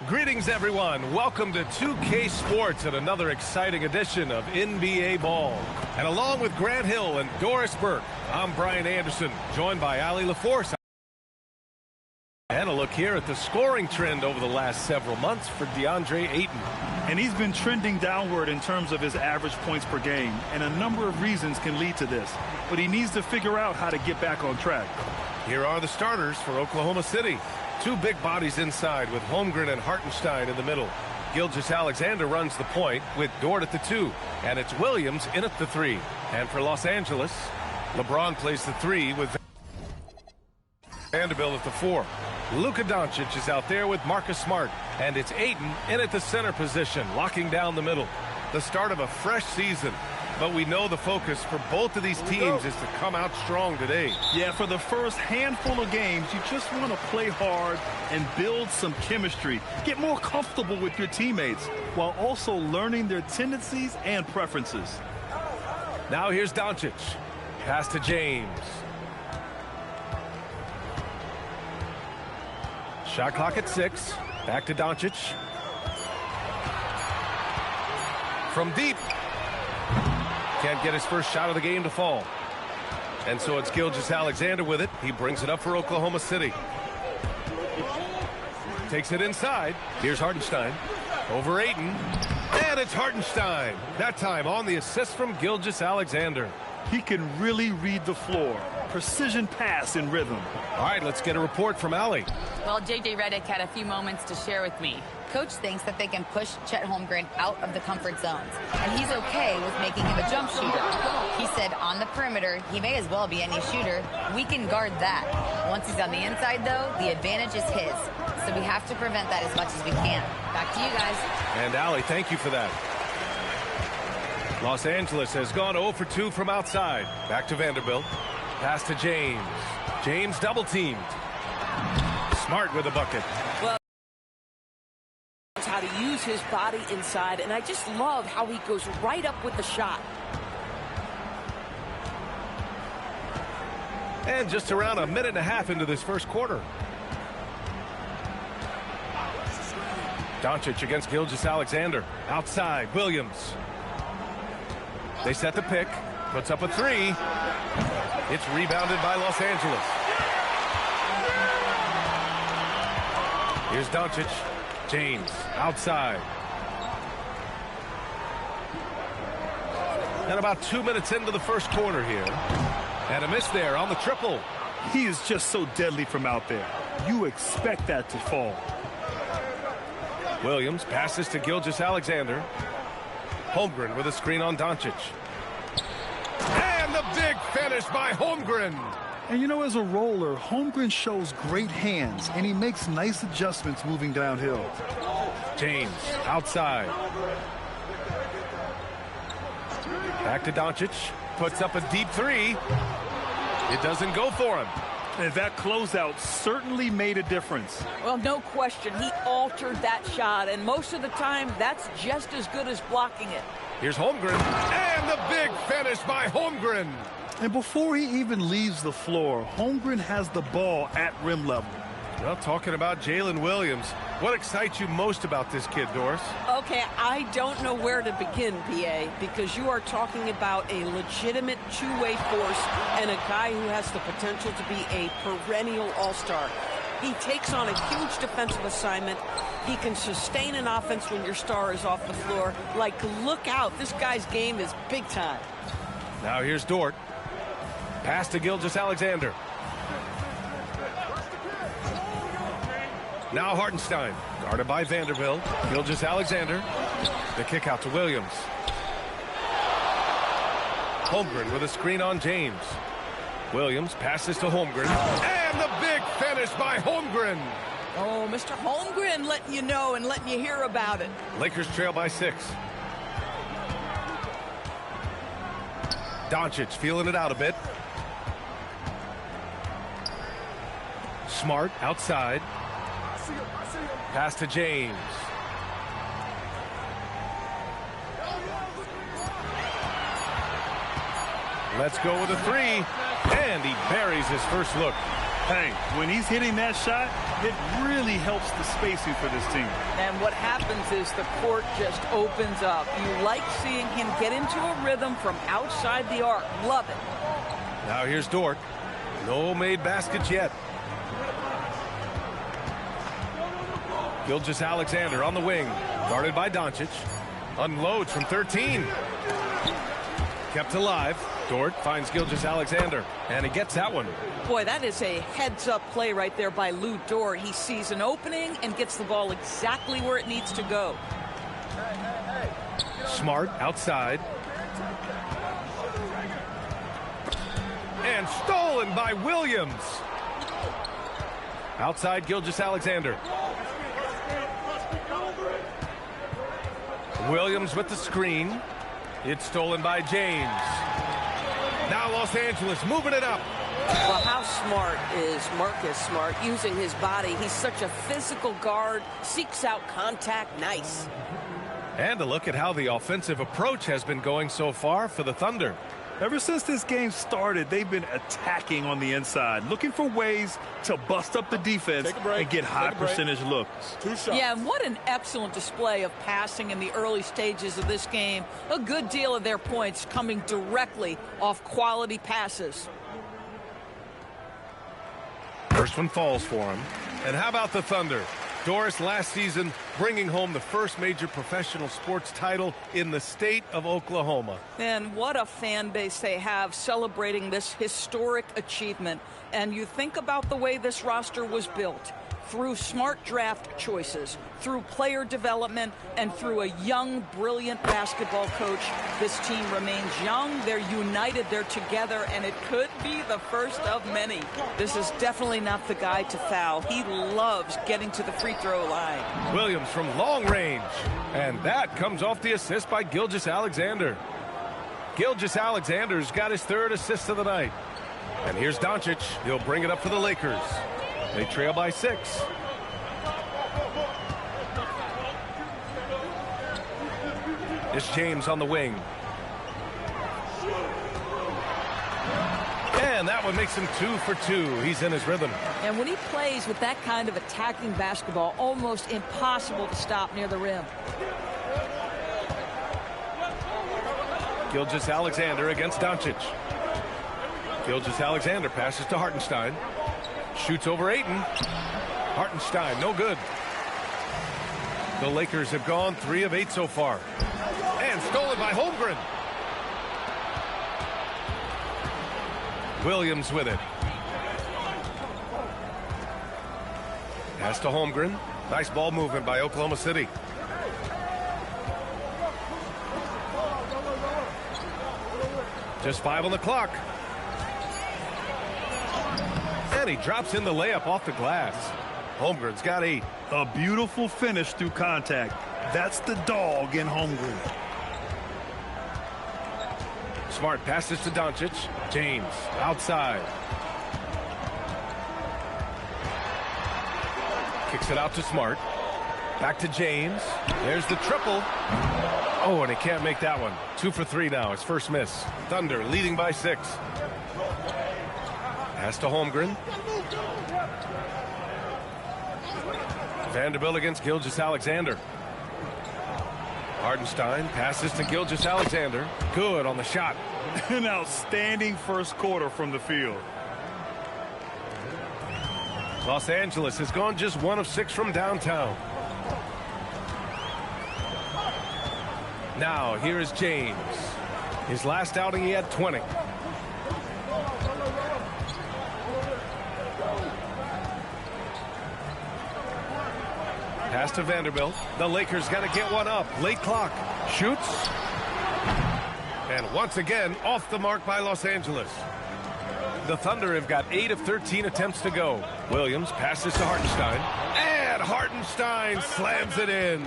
Greetings, everyone. Welcome to 2K Sports and another exciting edition of NBA Ball. And along with Grant Hill and Doris Burke, I'm Brian Anderson, joined by Ali LaForce. And a look here at the scoring trend over the last several months for DeAndre Ayton. And he's been trending downward in terms of his average points per game, and a number of reasons can lead to this. But he needs to figure out how to get back on track. Here are the starters for Oklahoma City. Two big bodies inside with Holmgren and Hartenstein in the middle. Gilgeous-Alexander runs the point with Dort at the 2, and it's Williams in at the 3. And for Los Angeles, LeBron plays the 3 with Vanderbilt at the 4. Luka Doncic is out there with Marcus Smart, and it's Ayton in at the center position, locking down the middle. The start of a fresh season, but we know the focus for both of these teams is to come out strong today. Yeah, for the first handful of games, you just want to play hard and build some chemistry. Get more comfortable with your teammates while also learning their tendencies and preferences. Now here's Doncic. Pass to James. Shot clock at 6. Back to Doncic. From deep. Can't get his first shot of the game to fall. And so it's Gilgeous-Alexander with it. He brings it up for Oklahoma City. Takes it inside. Here's Hartenstein. Over Ayton. And it's Hartenstein. That time on the assist from Gilgeous-Alexander. He can really read the floor. Precision pass in rhythm. All right, let's get a report from Ali. Well, J.J. Redick had a few moments to share with me. Coach thinks that they can push Chet Holmgren out of the comfort zones, and he's okay with making him a jump shooter. He said on the perimeter, he may as well be any shooter. We can guard that. Once he's on the inside, though, the advantage is his. So we have to prevent that as much as we can. Back to you guys. And Ali, thank you for that. Los Angeles has gone 0 for 2 from outside. Back to Vanderbilt. Pass to James. James double teamed. Smart with a bucket. Well, how to use his body inside, and I just love how he goes right up with the shot. And just around a minute and a half into this first quarter. Doncic against Gilgeous-Alexander. Outside, Williams. They set the pick. Puts up a 3. It's rebounded by Los Angeles. Here's Doncic. James outside. And about 2 minutes into the first quarter here. And a miss there on the triple. He is just so deadly from out there. You expect that to fall. Williams passes to Gilgeous-Alexander. Holmgren with a screen on Doncic. And the big finish by Holmgren. And you know, as a roller, Holmgren shows great hands, and he makes nice adjustments moving downhill. James outside. Back to Doncic. Puts up a deep 3. It doesn't go for him. And that closeout certainly made a difference. Well, no question. He altered that shot, and most of the time, that's just as good as blocking it. Here's Holmgren. And the big finish by Holmgren. And before he even leaves the floor, Holmgren has the ball at rim level. Well, talking about Jalen Williams, what excites you most about this kid, Doris? Okay, I don't know where to begin, PA, because you are talking about a legitimate two-way force and a guy who has the potential to be a perennial all-star. He takes on a huge defensive assignment. He can sustain an offense when your star is off the floor. Like, look out. This guy's game is big time. Now here's Dort. Pass to Gilgeous-Alexander. Now Hartenstein, guarded by Vanderbilt. Gilgeous-Alexander. The kick out to Williams. Holmgren with a screen on James. Williams passes to Holmgren. And the big finish by Holmgren. Oh, Mr. Holmgren letting you know and letting you hear about it. Lakers trail by 6. Doncic feeling it out a bit. Smart outside. Pass to James. Let's go with a 3. And he buries his first look. Hey, when he's hitting that shot, it really helps the spacing for this team. And what happens is the court just opens up. You like seeing him get into a rhythm from outside the arc. Love it. Now here's Dort. No made baskets yet. Gilgeous-Alexander on the wing, guarded by Doncic. Unloads from 13. Kept alive. Dort finds Gilgeous-Alexander, and he gets that one. Boy, that is a heads-up play right there by Lou Dort. He sees an opening and gets the ball exactly where it needs to go. Smart outside. And stolen by Williams. Outside Gilgeous-Alexander. Williams with the screen. It's stolen by James. Now Los Angeles moving it up. Well, how smart is Marcus Smart using his body? He's such a physical guard, seeks out contact. Nice. And a look at how the offensive approach has been going so far for the Thunder. Ever since this game started, they've been attacking on the inside, looking for ways to bust up the defense and get high percentage looks. Yeah, and what an excellent display of passing in the early stages of this game. A good deal of their points coming directly off quality passes. First one falls for him. And how about the Thunder? Doris, last season bringing home the first major professional sports title in the state of Oklahoma. And what a fan base they have celebrating this historic achievement. And you think about the way this roster was built. Through smart draft choices, through player development, and through a young, brilliant basketball coach. This team remains young, they're united, they're together, and it could be the first of many. This is definitely not the guy to foul. He loves getting to the free throw line. Williams from long range. And that comes off the assist by Gilgeous-Alexander. Gilgeous-Alexander's got his third assist of the night. And here's Doncic. He'll bring it up for the Lakers. They trail by 6. It's James on the wing. And that one makes him 2 for 2. He's in his rhythm. And when he plays with that kind of attacking basketball, almost impossible to stop near the rim. Gilgeous-Alexander against Doncic. Gilgeous-Alexander passes to Hartenstein. Shoots over Ayton. Hartenstein, no good. The Lakers have gone 3 of 8 so far. And stolen by Holmgren. Williams with it. Pass to Holmgren. Nice ball movement by Oklahoma City. Just 5 on the clock. And he drops in the layup off the glass. Holmgren's got 8. A beautiful finish through contact. That's the dog in Holmgren. Smart passes to Doncic. James outside. Kicks it out to Smart. Back to James. There's the triple. Oh, and he can't make that one. 2 for 3 now. His first miss. Thunder leading by 6. Pass to Holmgren. Vanderbilt against Gilgeous-Alexander. Hartenstein passes to Gilgeous-Alexander. Good on the shot. An outstanding first quarter from the field. Los Angeles has gone just 1 of 6 from downtown. Now here is James. His last outing he had 20. Pass to Vanderbilt. The Lakers got to get one up. Late clock. Shoots. And once again, off the mark by Los Angeles. The Thunder have got 8 of 13 attempts to go. Williams passes to Hartenstein. And Hartenstein slams it in.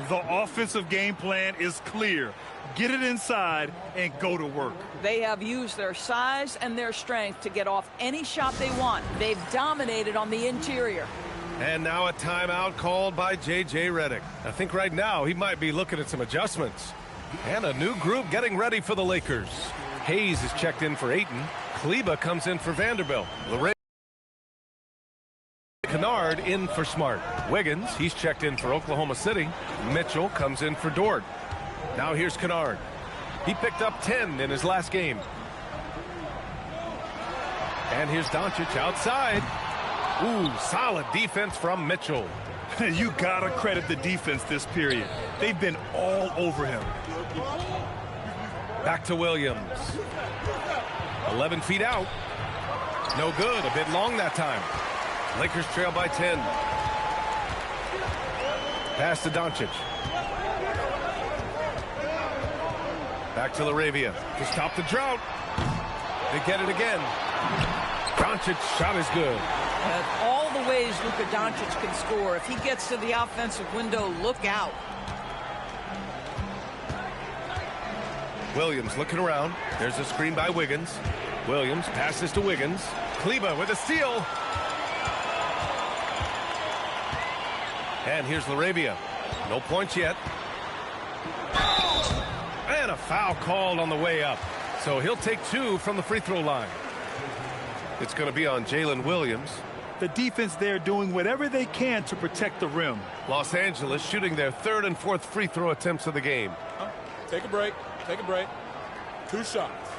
The offensive game plan is clear. Get it inside and go to work. They have used their size and their strength to get off any shot they want. They've dominated on the interior. And now a timeout called by J.J. Redick. I think right now he might be looking at some adjustments. And a new group getting ready for the Lakers. Hayes is checked in for Ayton. Kleba comes in for Vanderbilt. Kennard in for Smart. Wiggins, he's checked in for Oklahoma City. Mitchell comes in for Dort. Now here's Kennard. He picked up 10 in his last game. And here's Doncic outside. Ooh, solid defense from Mitchell. You gotta credit the defense this period. They've been all over him. Back to Williams. 11 feet out. No good. A bit long that time. Lakers trail by 10. Pass to Doncic. Back to Laravia to stop the drought. They get it again. Doncic's shot is good. All the ways Luka Doncic can score. If he gets to the offensive window, look out. Williams looking around. There's a screen by Wiggins. Williams passes to Wiggins. Kleba with a steal. And here's Laravia. No points yet. And a foul called on the way up. So he'll take 2 from the free throw line. It's going to be on Jalen Williams. The defense there doing whatever they can to protect the rim. Los Angeles shooting their 3rd and 4th free throw attempts of the game. Take a break. Take a break. 2 shots.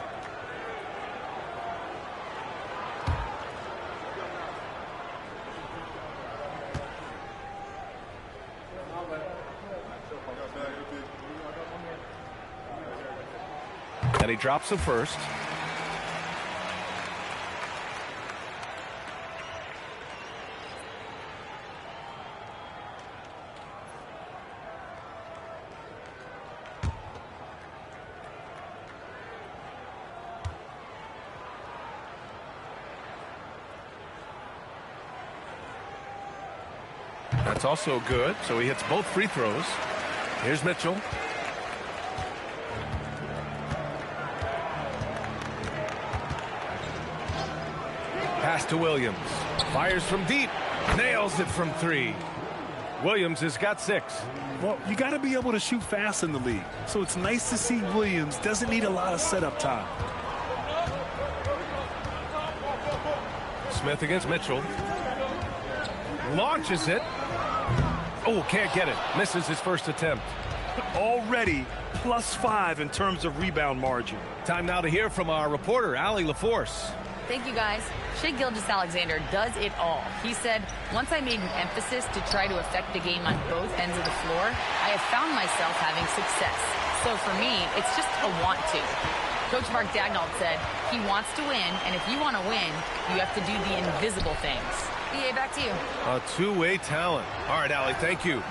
And he drops the first. That's also good. So he hits both free throws. Here's Mitchell. Pass to Williams. Fires from deep. Nails it from 3. Williams has got 6. Well, you got to be able to shoot fast in the league. So it's nice to see Williams doesn't need a lot of setup time. Smith against Mitchell. Launches it. Oh, can't get it. Misses his first attempt. Already +5 in terms of rebound margin. Time now to hear from our reporter, Allie LaForce. Thank you, guys. Shai Gilgeous-Alexander does it all. He said, once I made an emphasis to try to affect the game on both ends of the floor, I have found myself having success. So for me, it's just a want to. Coach Mark Daigneault said, he wants to win, and if you want to win, you have to do the invisible things. EA, back to you. A two-way talent. All right, Allie, thank you.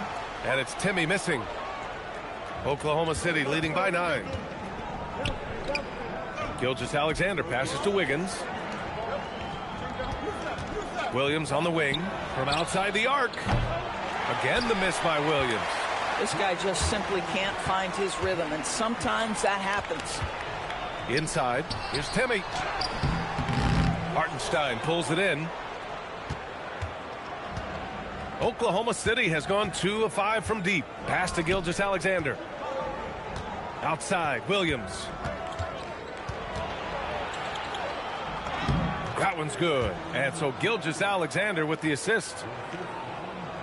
And it's Timmy missing. Oklahoma City leading by 9. Gilgeous-Alexander passes to Wiggins. Williams on the wing from outside the arc. Again, the miss by Williams. This guy just simply can't find his rhythm, and sometimes that happens. Inside, here's Timmy. Hartenstein pulls it in. Oklahoma City has gone 2 of 5 from deep. Pass to Gilgeous-Alexander. Outside, Williams. That one's good. And so Gilgeous-Alexander with the assist.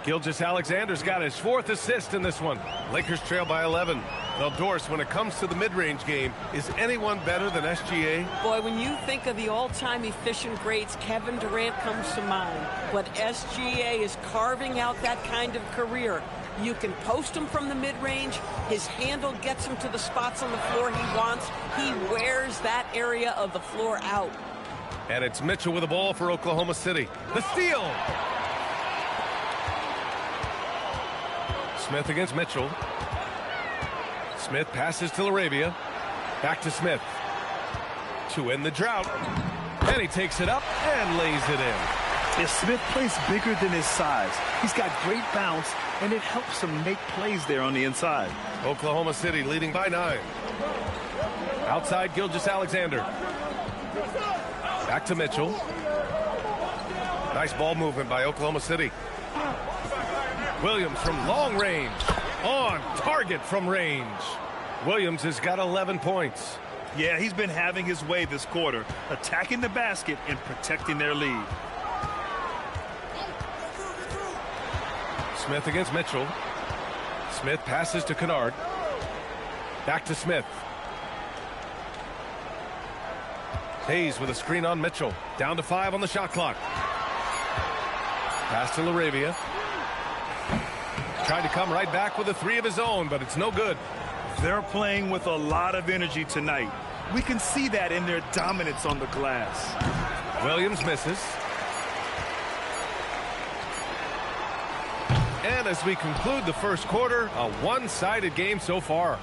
Gilgeous-Alexander's got his 4th assist in this one. Lakers trail by 11. Now, Doris, when it comes to the mid-range game, is anyone better than SGA? Boy, when you think of the all-time efficient greats, Kevin Durant comes to mind. But SGA is carving out that kind of career. You can post him from the mid-range. His handle gets him to the spots on the floor he wants. He wears that area of the floor out. And it's Mitchell with the ball for Oklahoma City. The steal! Smith against Mitchell. Smith passes to Laravia. Back to Smith. To end the drought. And he takes it up and lays it in. If Smith plays bigger than his size, he's got great bounce, and it helps him make plays there on the inside. Oklahoma City leading by 9. Outside, Gilgeous-Alexander. Back to Mitchell. Nice ball movement by Oklahoma City. Williams from long range. On target from range. Williams has got 11 points. Yeah, he's been having his way this quarter, attacking the basket and protecting their lead. Smith against Mitchell. Smith passes to Kennard. Back to Smith. Hayes with a screen on Mitchell. Down to 5 on the shot clock. Pass to LaRavia. Tried to come right back with a 3 of his own, but it's no good. They're playing with a lot of energy tonight. We can see that in their dominance on the glass. Williams misses. And as we conclude the first quarter, a one-sided game so far.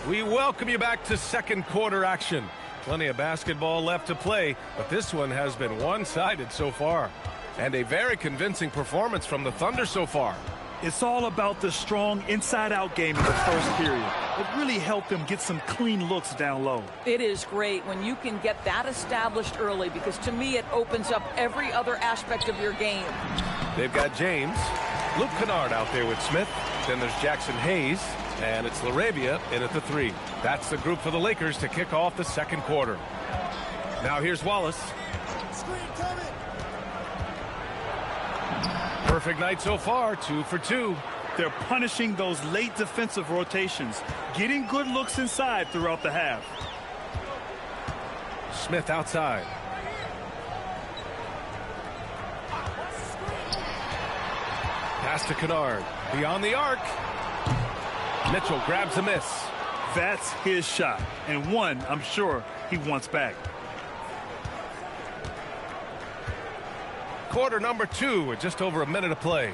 We welcome you back to second quarter action. Plenty of basketball left to play, but this one has been one-sided so far. And a very convincing performance from the Thunder so far. It's all about the strong inside-out game in the first period. It really helped them get some clean looks down low. It is great when you can get that established early, because to me it opens up every other aspect of your game. They've got James, Luke Kennard out there with Smith. Then there's Jackson Hayes. And it's LaRavia in at the 3. That's the group for the Lakers to kick off the second quarter. Now here's Wallace. Perfect night so far, 2 for 2. They're punishing those late defensive rotations, getting good looks inside throughout the half. Smith outside. Pass to Kennard. Beyond the arc. Mitchell grabs a miss. That's his shot, and one I'm sure he wants back. Quarter number 2 with just over a minute to play.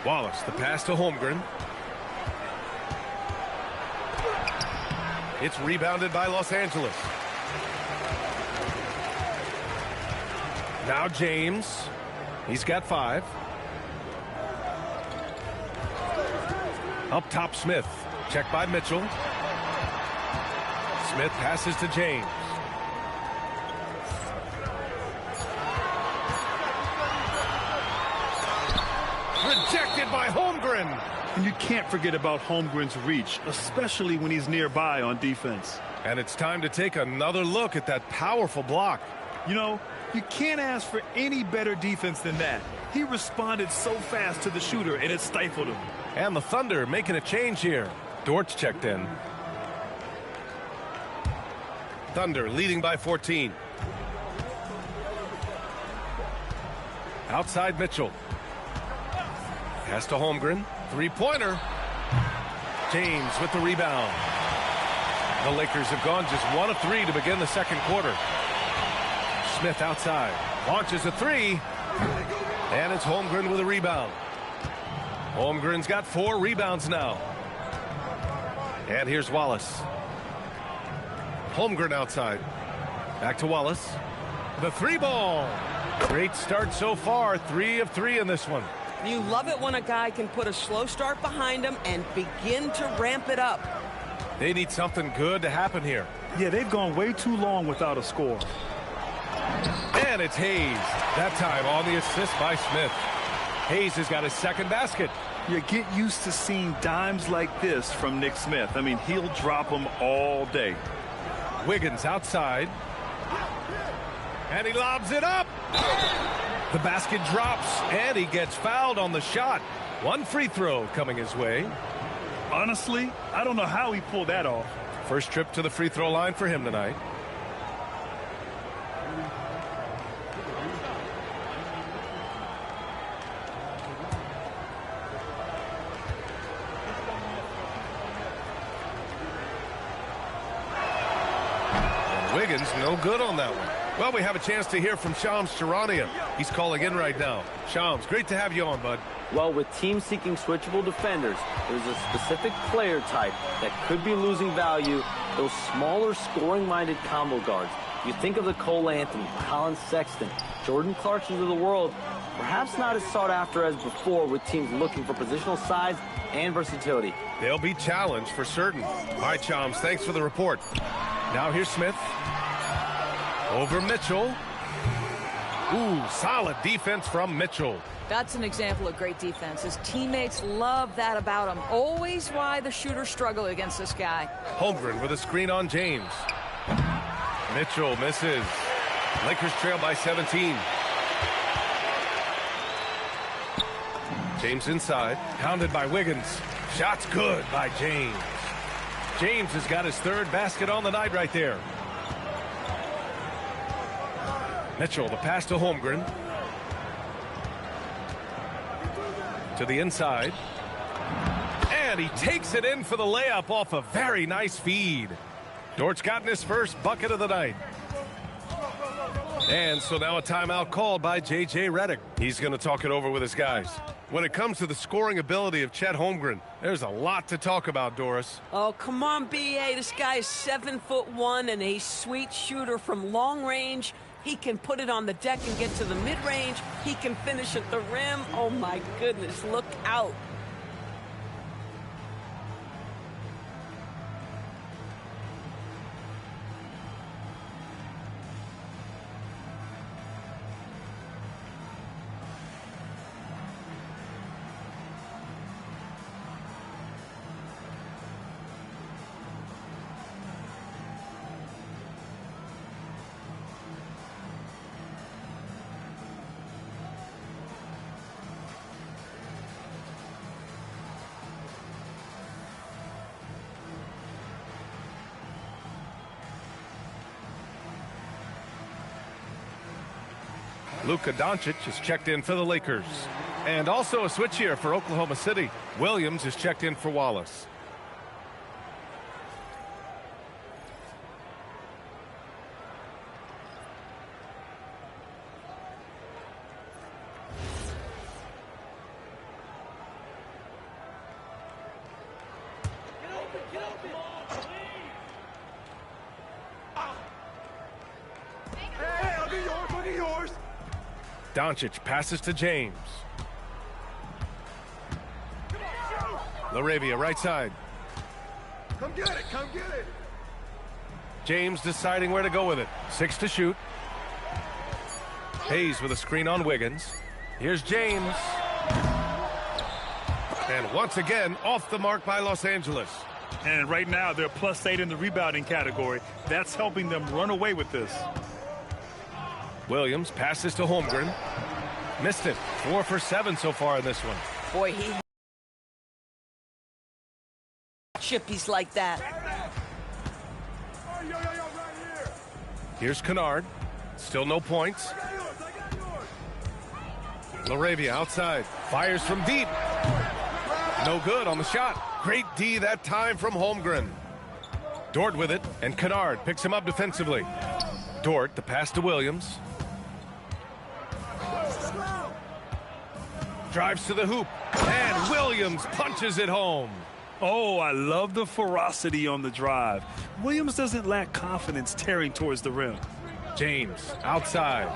Wallace, the pass to Holmgren. It's rebounded by Los Angeles. Now James. He's got 5. Up top, Smith. Checked by Mitchell. Smith passes to James. Rejected by Holmgren. And you can't forget about Holmgren's reach, especially when he's nearby on defense. And it's time to take another look at that powerful block. You know, you can't ask for any better defense than that. He responded so fast to the shooter, and it stifled him. And the Thunder making a change here. Dortch checked in. Thunder leading by 14. Outside Mitchell. Pass to Holmgren. 3-pointer. James with the rebound. The Lakers have gone just 1 of 3 to begin the second quarter. Smith outside. Launches a 3. And it's Holmgren with a rebound. Holmgren's got 4 rebounds now. And here's Wallace. Holmgren outside. Back to Wallace. The 3-ball. Great start so far. 3 of 3 in this one. You love it when a guy can put a slow start behind him and begin to ramp it up. They need something good to happen here. Yeah, they've gone way too long without a score. And it's Hayes. That time on the assist by Smith. Hayes has got his second basket. You get used to seeing dimes like this from Nick Smith. I mean, he'll drop them all day. Wiggins outside. And he lobs it up. The basket drops, and he gets fouled on the shot. 1 free throw coming his way. Honestly, I don't know how he pulled that off. First trip to the free throw line for him tonight. Wiggins, no good on that one. Well, we have a chance to hear from Shams Charania. He's calling in right now. Shams, great to have you on, bud. Well, with teams seeking switchable defenders, there's a specific player type that could be losing value, those smaller scoring-minded combo guards. You think of the Cole Anthony, Colin Sexton, Jordan Clarksons of the world, perhaps not as sought after as before with teams looking for positional size and versatility. They'll be challenged for certain. All right, Chums, thanks for the report. Now here's Smith. Over Mitchell. Ooh, solid defense from Mitchell. That's an example of great defense. His teammates love that about him. Always why the shooters struggle against this guy. Holmgren with a screen on James. Mitchell misses. Lakers trail by 17. James inside, pounded by Wiggins. Shot's good by James. James has got his third basket on the night right there. Mitchell, the pass to Holmgren. To the inside. And he takes it in for the layup off a very nice feed. Dort's gotten his first bucket of the night. And so now a timeout called by J.J. Redick. He's going to talk it over with his guys. When it comes to the scoring ability of Chet Holmgren, there's a lot to talk about, Doris. Oh, come on, B.A. This guy is 7'1" and a sweet shooter from long range. He can put it on the deck and get to the mid-range. He can finish at the rim. Oh, my goodness, look out. Luka Doncic is checked in for the Lakers. And also a switch here for Oklahoma City. Williams is checked in for Wallace. Doncic passes to James. LaRavia right side. Come get it, come get it. James deciding where to go with it. 6 to shoot. Hayes with a screen on Wiggins. Here's James. And once again, off the mark by Los Angeles. And right now, they're +8 in the rebounding category. That's helping them run away with this. Williams passes to Holmgren. Missed it. 4 for 7 so far in this one. Boy, he chippies like that. Here's Kennard. Still no points. LaRavia outside. Fires from deep. No good on the shot. Great D that time from Holmgren. Dort with it, and Kennard picks him up defensively. Dort, the pass to Williams. Drives to the hoop, and Williams punches it home. Oh, I love the ferocity on the drive. Williams doesn't lack confidence tearing towards the rim. James outside.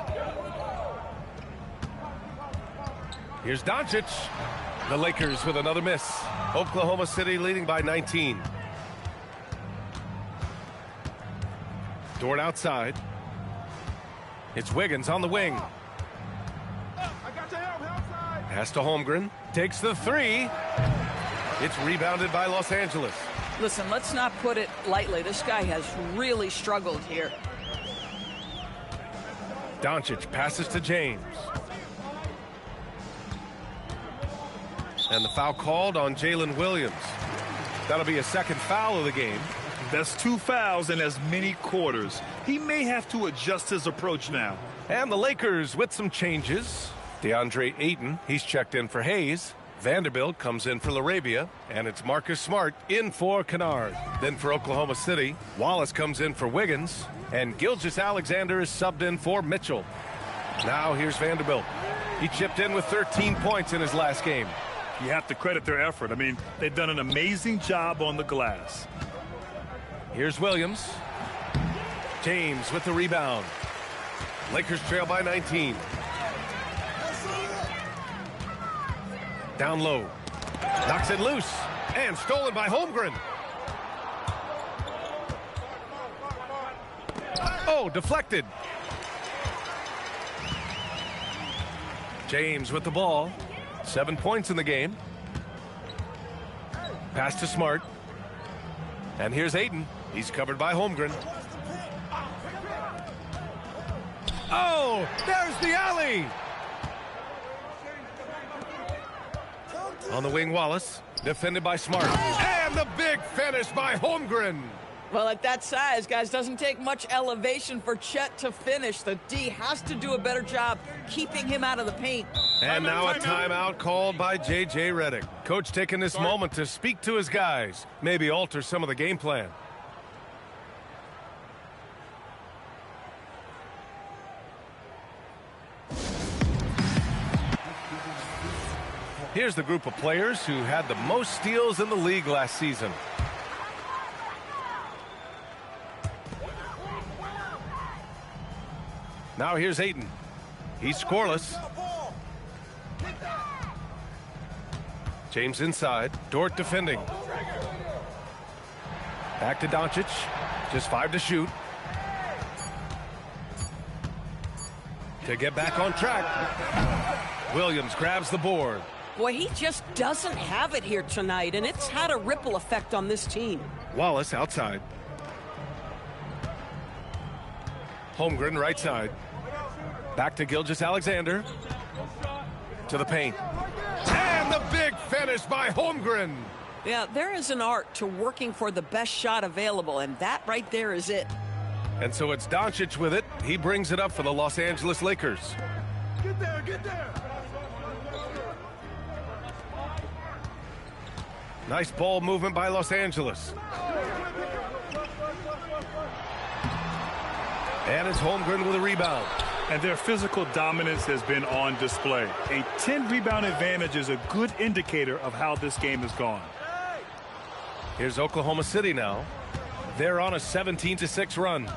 Here's Doncic. The Lakers with another miss. Oklahoma City leading by 19. Dort outside. It's Wiggins on the wing. Pass to Holmgren. Takes the 3. It's rebounded by Los Angeles. Listen, let's not put it lightly. This guy has really struggled here. Doncic passes to James. And the foul called on Jalen Williams. That'll be a second foul of the game. That's 2 fouls in as many quarters. He may have to adjust his approach now. And the Lakers with some changes. DeAndre Ayton, he's checked in for Hayes. Vanderbilt comes in for LaRavia. And it's Marcus Smart in for Kennard. Then for Oklahoma City, Wallace comes in for Wiggins. And Gilgeous-Alexander is subbed in for Mitchell. Now here's Vanderbilt. He chipped in with 13 points in his last game. You have to credit their effort. I mean, they've done an amazing job on the glass. Here's Williams. James with the rebound. Lakers trail by 19. Down low. Knocks it loose. And stolen by Holmgren. Oh, deflected. James with the ball. 7 points in the game. Pass to Smart. And here's Aiden. He's covered by Holmgren. Oh, there's the alley. On the wing, Wallace. Defended by Smart. And the big finish by Holmgren. Well, at that size, guys, doesn't take much elevation for Chet to finish. The D has to do a better job keeping him out of the paint. And now a timeout called by J.J. Redick. Coach taking this moment to speak to his guys, maybe alter some of the game plan. Here's the group of players who had the most steals in the league last season. Now here's Aiden. He's scoreless. James inside. Dort defending. Back to Doncic. Just 5 to shoot. To get back on track. Williams grabs the board. Boy, he just doesn't have it here tonight, and it's had a ripple effect on this team. Wallace outside. Holmgren right side. Back to Gilgeous-Alexander. To the paint. And the big finish by Holmgren. Yeah, there is an art to working for the best shot available, and that right there is it. And so it's Doncic with it. He brings it up for the Los Angeles Lakers. Get there, get there. Nice ball movement by Los Angeles. And it's Holmgren with a rebound. And their physical dominance has been on display. A 10-rebound advantage is a good indicator of how this game has gone. Here's Oklahoma City now. They're on a 17-6 run.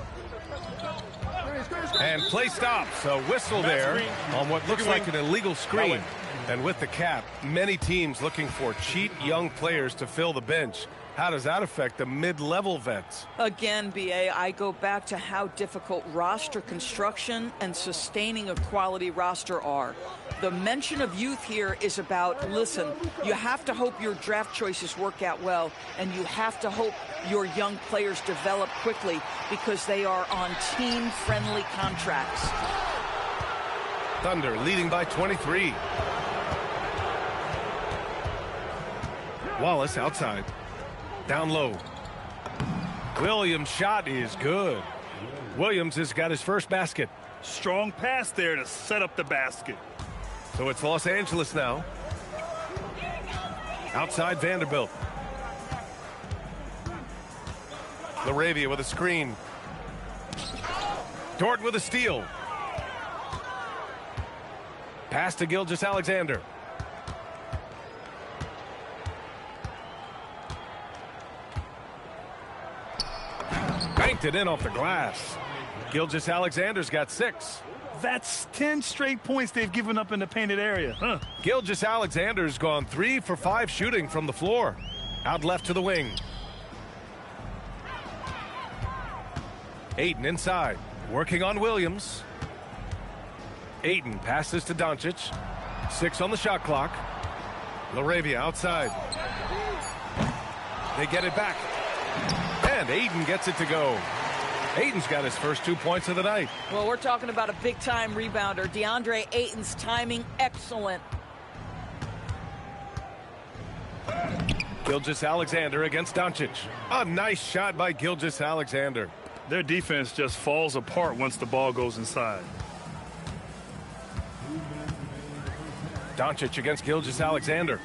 And play stops. A whistle there on what looks like an illegal screen. And with the cap, many teams looking for cheap young players to fill the bench. How does that affect the mid-level vets? Again, BA, I go back to how difficult roster construction and sustaining a quality roster are. The mention of youth here is about, listen, you have to hope your draft choices work out well, and you have to hope your young players develop quickly because they are on team-friendly contracts. Thunder leading by 23. Wallace outside. Down low. Williams' shot is good. Williams has got his first basket. Strong pass there to set up the basket. So it's Los Angeles now. Outside Vanderbilt. LaRavia with a screen. Dort with a steal. Pass to Gilgeous-Alexander. Banked it in off the glass. Gilgeous-Alexander's got 6. That's 10 straight points they've given up in the painted area. Gilgeous-Alexander's gone 3 for 5 shooting from the floor. Out left to the wing. Aiden inside. Working on Williams. Aiden passes to Doncic. 6 on the shot clock. LaRavia outside. They get it back. And Aiden gets it to go. Aiden's got his first 2 points of the night. Well, we're talking about a big-time rebounder. DeAndre Ayton's timing, excellent. Gilgeous-Alexander against Doncic. A nice shot by Gilgeous-Alexander. Their defense just falls apart once the ball goes inside. Doncic against Gilgeous-Alexander.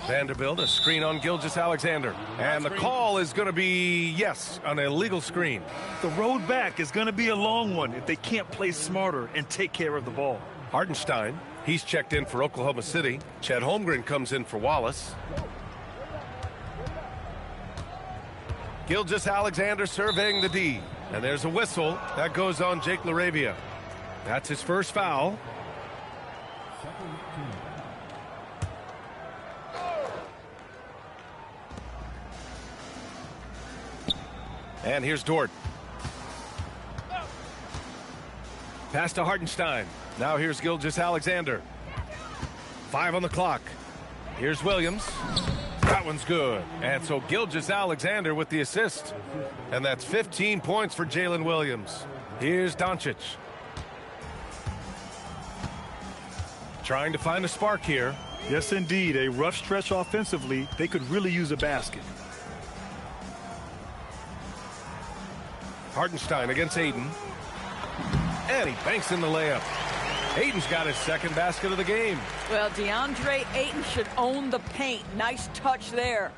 Vanderbilt, a screen on Gilgeous-Alexander. And the call is going to be, yes, an illegal screen. The road back is going to be a long one if they can't play smarter and take care of the ball. Hartenstein, he's checked in for Oklahoma City. Chet Holmgren comes in for Wallace. Gilgeous-Alexander surveying the D. And there's a whistle. That goes on Jake LaRavia. That's his first foul. And here's Dort. Pass to Hartenstein. Now here's Gilgeous-Alexander. 5 on the clock. Here's Williams. That one's good. And so Gilgeous-Alexander with the assist. And that's 15 points for Jalen Williams. Here's Doncic. Trying to find a spark here. Yes, indeed. A rough stretch offensively. They could really use a basket. Hartenstein against Aiden. And he banks in the layup. Aiden's got his second basket of the game. Well, DeAndre Ayton should own the paint. Nice touch there.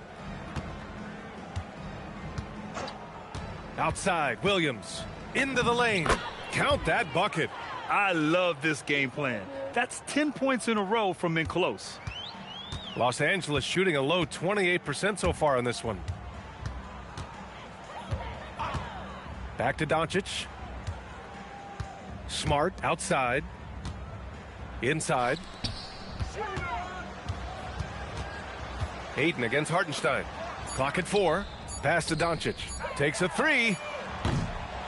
Outside, Williams. Into the lane. Count that bucket. I love this game plan. That's 10 points in a row from in close. Los Angeles shooting a low 28% so far on this one. Back to Doncic. Smart outside. Inside. Aiden against Hartenstein. Clock at 4. Pass to Doncic. Takes a 3.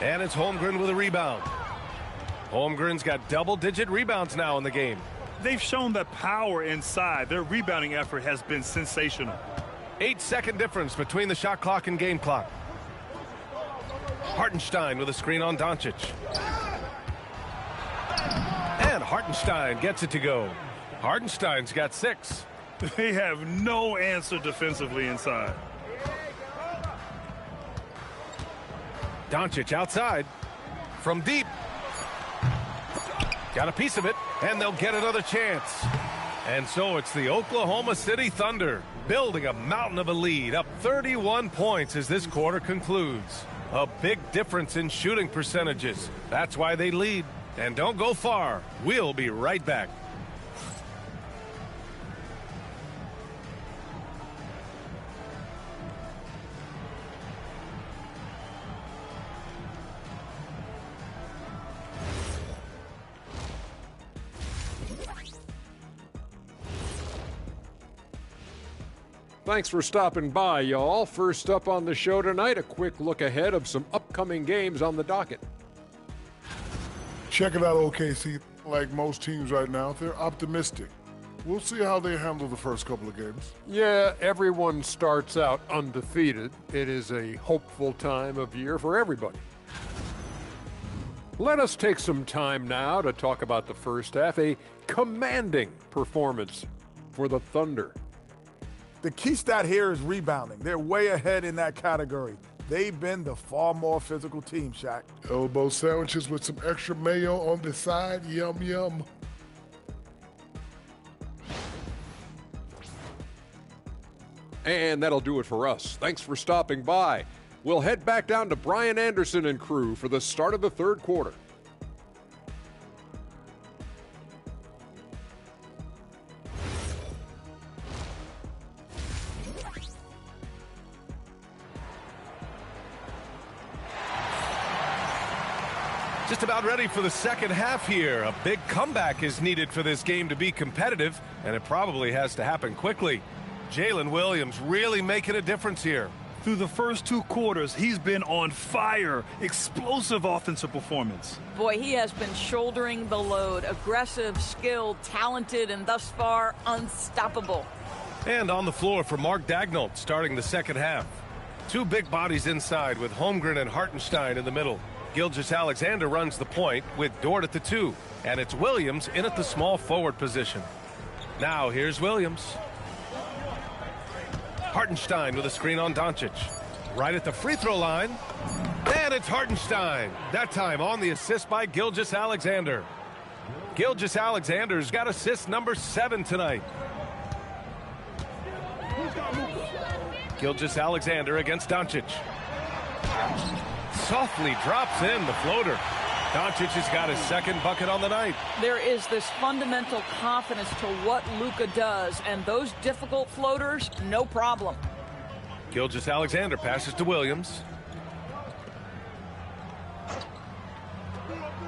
And it's Holmgren with a rebound. Holmgren's got double-digit rebounds now in the game. They've shown that power inside. Their rebounding effort has been sensational. 8-second difference between the shot clock and game clock. Hartenstein with a screen on Doncic. And Hartenstein gets it to go. Hartenstein's got 6. They have no answer defensively inside. Doncic outside. From deep. Got a piece of it, and they'll get another chance. And so it's the Oklahoma City Thunder building a mountain of a lead, up 31 points as this quarter concludes. A big difference in shooting percentages. That's why they lead. And don't go far. We'll be right back. Thanks for stopping by, y'all. First up on the show tonight, a quick look ahead of some upcoming games on the docket. Check it out, OKC. Like most teams right now, they're optimistic. We'll see how they handle the first couple of games. Yeah, everyone starts out undefeated. It is a hopeful time of year for everybody. Let us take some time now to talk about the first half, a commanding performance for the Thunder. The key stat here is rebounding. They're way ahead in that category. They've been the far more physical team, Shaq. Elbow sandwiches with some extra mayo on the side. Yum, yum. And that'll do it for us. Thanks for stopping by. We'll head back down to Brian Anderson and crew for the start of the third quarter. Just about ready for the second half here. A big comeback is needed for this game to be competitive, and it probably has to happen quickly. Jalen Williams really making a difference here. Through the first 2 quarters, he's been on fire. Explosive offensive performance. Boy, he has been shouldering the load. Aggressive, skilled, talented, and thus far unstoppable. And on the floor for Mark Daigneault starting the second half. 2 big bodies inside with Holmgren and Hartenstein in the middle. Gilgeous-Alexander runs the point with Dort at the 2. And it's Williams in at the small forward position. Now here's Williams. Hartenstein with a screen on Doncic. Right at the free throw line. And it's Hartenstein. That time on the assist by Gilgeous-Alexander. Gilgeous-Alexander's got assist number 7 tonight. Gilgeous-Alexander against Doncic. Softly drops in the floater. Doncic has got his second bucket on the night. There is this fundamental confidence to what Luka does, and those difficult floaters, no problem. Gilgeous-Alexander passes to Williams.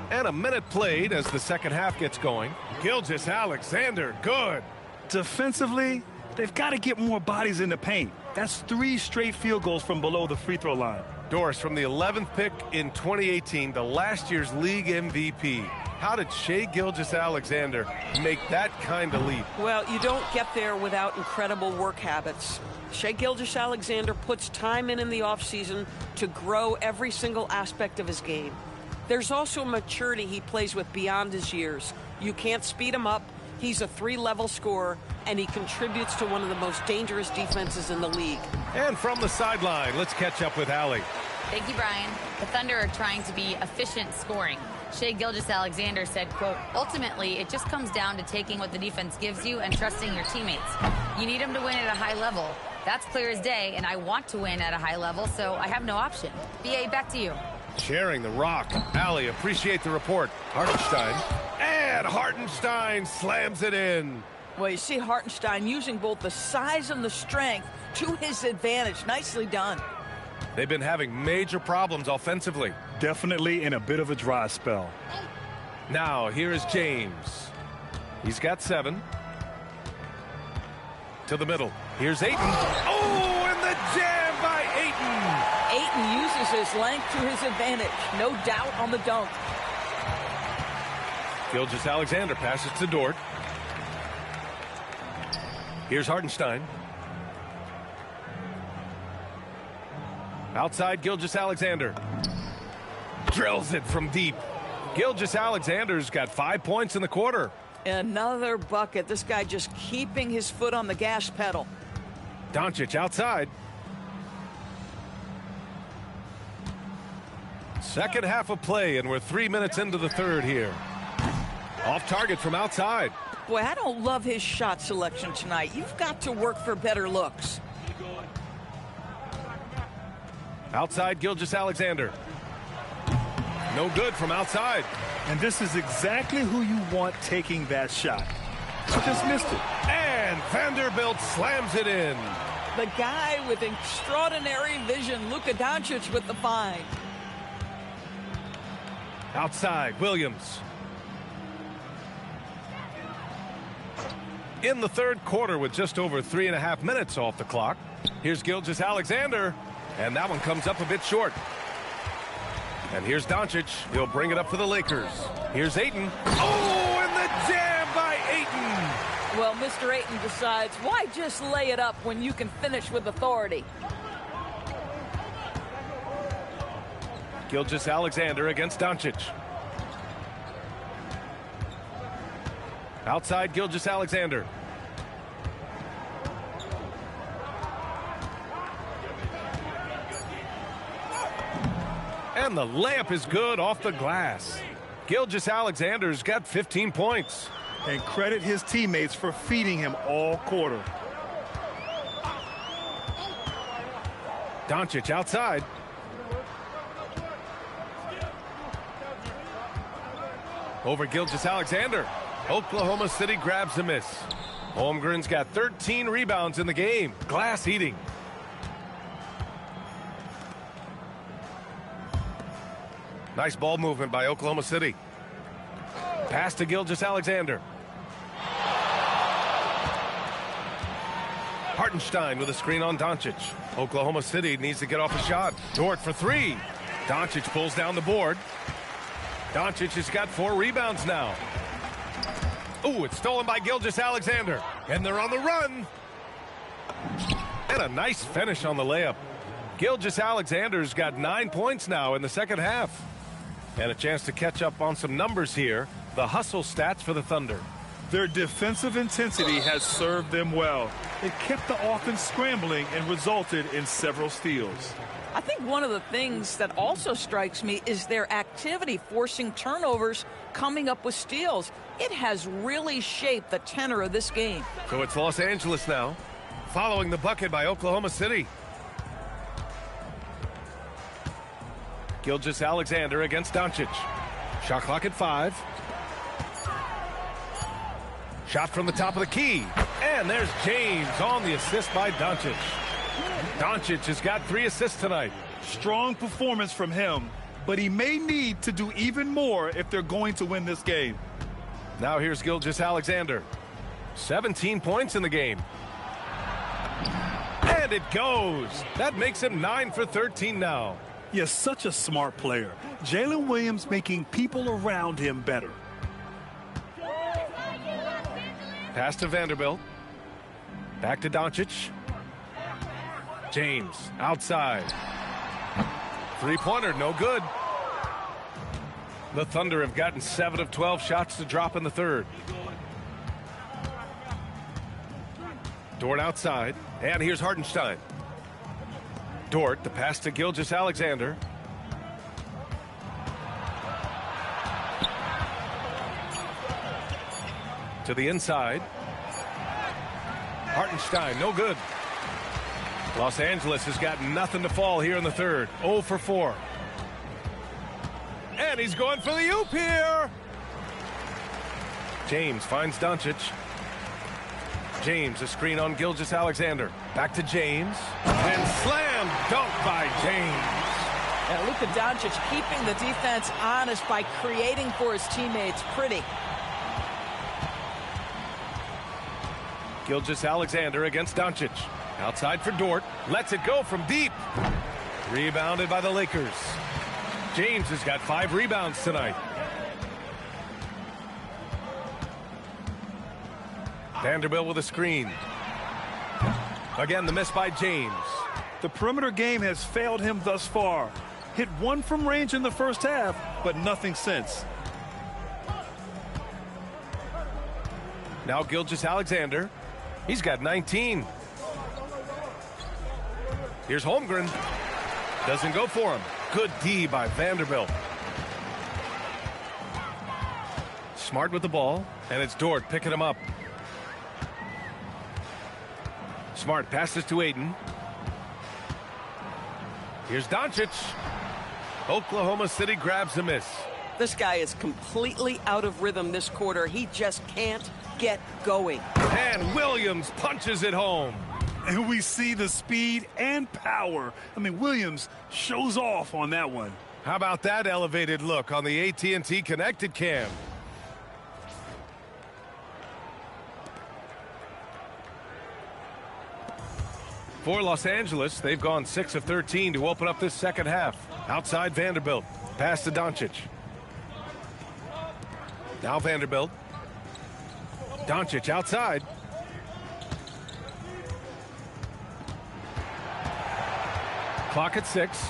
And a minute played as the second half gets going. Gilgeous-Alexander, good. Defensively, they've got to get more bodies in the paint. That's 3 straight field goals from below the free throw line. Doris, from the 11th pick in 2018 to last year's league MVP, how did Shai Gilgeous-Alexander make that kind of leap? Well, you don't get there without incredible work habits. Shai Gilgeous-Alexander puts time in the offseason to grow every single aspect of his game. There's also maturity he plays with beyond his years. You can't speed him up. He's a 3-level scorer, and he contributes to one of the most dangerous defenses in the league. And from the sideline, let's catch up with Allie. Thank you, Brian. The Thunder are trying to be efficient scoring. Shai Gilgeous-Alexander said, quote, ultimately, it just comes down to taking what the defense gives you and trusting your teammates. You need them to win at a high level. That's clear as day, and I want to win at a high level, so I have no option. BA, back to you. Sharing the rock. Allie, appreciate the report. Hartenstein. And Hartenstein slams it in. Well, you see Hartenstein using both the size and the strength to his advantage. Nicely done. They've been having major problems offensively. Definitely in a bit of a dry spell. Now, here is James. He's got 7. To the middle. Here's Ayton. Oh, and the jam by Ayton. Ayton uses his length to his advantage. No doubt on the dunk. Gilgeous-Alexander passes to Dort. Here's Hartenstein. Outside Gilgeous-Alexander. Drills it from deep. Gilgeous-Alexander's got 5 points in the quarter. Another bucket. This guy just keeping his foot on the gas pedal. Doncic outside. Second half of play, and we're 3 minutes into the third here. Off target from outside. Boy, I don't love his shot selection tonight. You've got to work for better looks. Outside Gilgeous-Alexander. No good from outside. And this is exactly who you want taking that shot. Just missed it. And Vanderbilt slams it in. The guy with extraordinary vision, Luka Doncic with the find. Outside, Williams. In the third quarter with just over 3.5 minutes off the clock. Here's Gilgeous-Alexander. And that one comes up a bit short. And here's Doncic. He'll bring it up for the Lakers. Here's Ayton. Oh, and the jam by Ayton. Well, Mr. Ayton decides, why just lay it up when you can finish with authority? Gilgeous-Alexander against Doncic. Outside Gilgeous-Alexander. And the layup is good off the glass. Gilgeous-Alexander's got 15 points. And credit his teammates for feeding him all quarter. Doncic outside. Over Gilgeous-Alexander. Oklahoma City grabs a miss. Holmgren's got 13 rebounds in the game. Glass eating. Nice ball movement by Oklahoma City. Pass to Gilgeous-Alexander. Hartenstein with a screen on Doncic. Oklahoma City needs to get off a shot. Dort for 3. Doncic pulls down the board. Doncic has got 4 rebounds now. Ooh, it's stolen by Gilgeous-Alexander. And they're on the run. And a nice finish on the layup. Gilgeous-Alexander's got 9 points now in the second half. And a chance to catch up on some numbers here. The hustle stats for the Thunder. Their defensive intensity has served them well. It kept the offense scrambling and resulted in several steals. I think one of the things that also strikes me is their activity forcing turnovers, coming up with steals. It has really shaped the tenor of this game. So it's Los Angeles now, following the bucket by Oklahoma City. Gilgeous-Alexander against Doncic. Shot clock at 5. Shot from the top of the key. And there's James on the assist by Doncic. Doncic has got 3 assists tonight. Strong performance from him, but he may need to do even more if they're going to win this game. Now here's Gilgeous-Alexander. 17 points in the game. And it goes. That makes him 9 for 13 now. He is such a smart player. Jalen Williams making people around him better. Pass to Vanderbilt. Back to Doncic. James outside. Three-pointer, no good. The Thunder have gotten 7 of 12 shots to drop in the third. Dort outside, and here's Hartenstein. Dort, the pass to Gilgeous-Alexander. To the inside. Hartenstein, no good. Los Angeles has got nothing to fall here in the third. 0 for 4. And he's going for the oop here. James finds Doncic. James, a screen on Gilgeous-Alexander. Back to James. And slam dunk by James. And Luka Doncic keeping the defense honest by creating for his teammates. Pretty. Gilgeous-Alexander against Doncic. Outside for Dort. Lets it go from deep. Rebounded by the Lakers. James has got 5 rebounds tonight. Vanderbilt with a screen. Again, the miss by James. The perimeter game has failed him thus far. Hit 1 from range in the first half, but nothing since. Now Gilgeous-Alexander. He's got 19. Here's Holmgren. Doesn't go for him. Good D by Vanderbilt. Smart with the ball, and it's Dort picking him up. Smart passes to Ayton. Here's Doncic. Oklahoma City grabs a miss. This guy is completely out of rhythm this quarter. He just can't get going. And Williams punches it home. And we see the speed and power. I mean, Williams shows off on that one. How about that elevated look on the AT&T connected cam? For Los Angeles, they've gone 6 of 13 to open up this second half. Outside Vanderbilt. Pass to Doncic. Now Vanderbilt. Doncic outside. Clock at 6.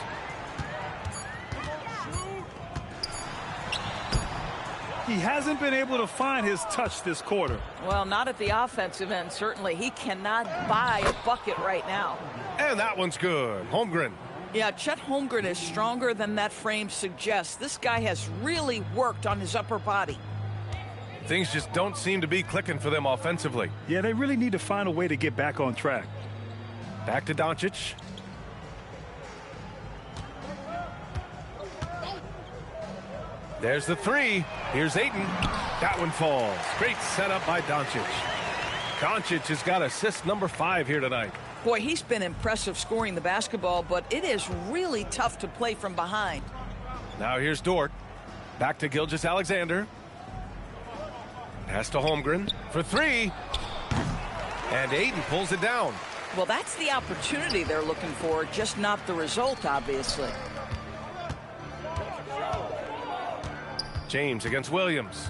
He hasn't been able to find his touch this quarter. Well, not at the offensive end, certainly. He cannot buy a bucket right now. And that one's good. Holmgren. Yeah, Chet Holmgren is stronger than that frame suggests. This guy has really worked on his upper body. Things just don't seem to be clicking for them offensively. Yeah, they really need to find a way to get back on track. Back to Doncic. There's the 3. Here's Ayton. That one falls. Great setup by Doncic. Doncic has got assist number 5 here tonight. Boy, he's been impressive scoring the basketball, but it is really tough to play from behind. Now here's Dort. Back to Gilgeous-Alexander. Pass to Holmgren for 3. And Ayton pulls it down. Well, that's the opportunity they're looking for, just not the result, obviously. James against Williams.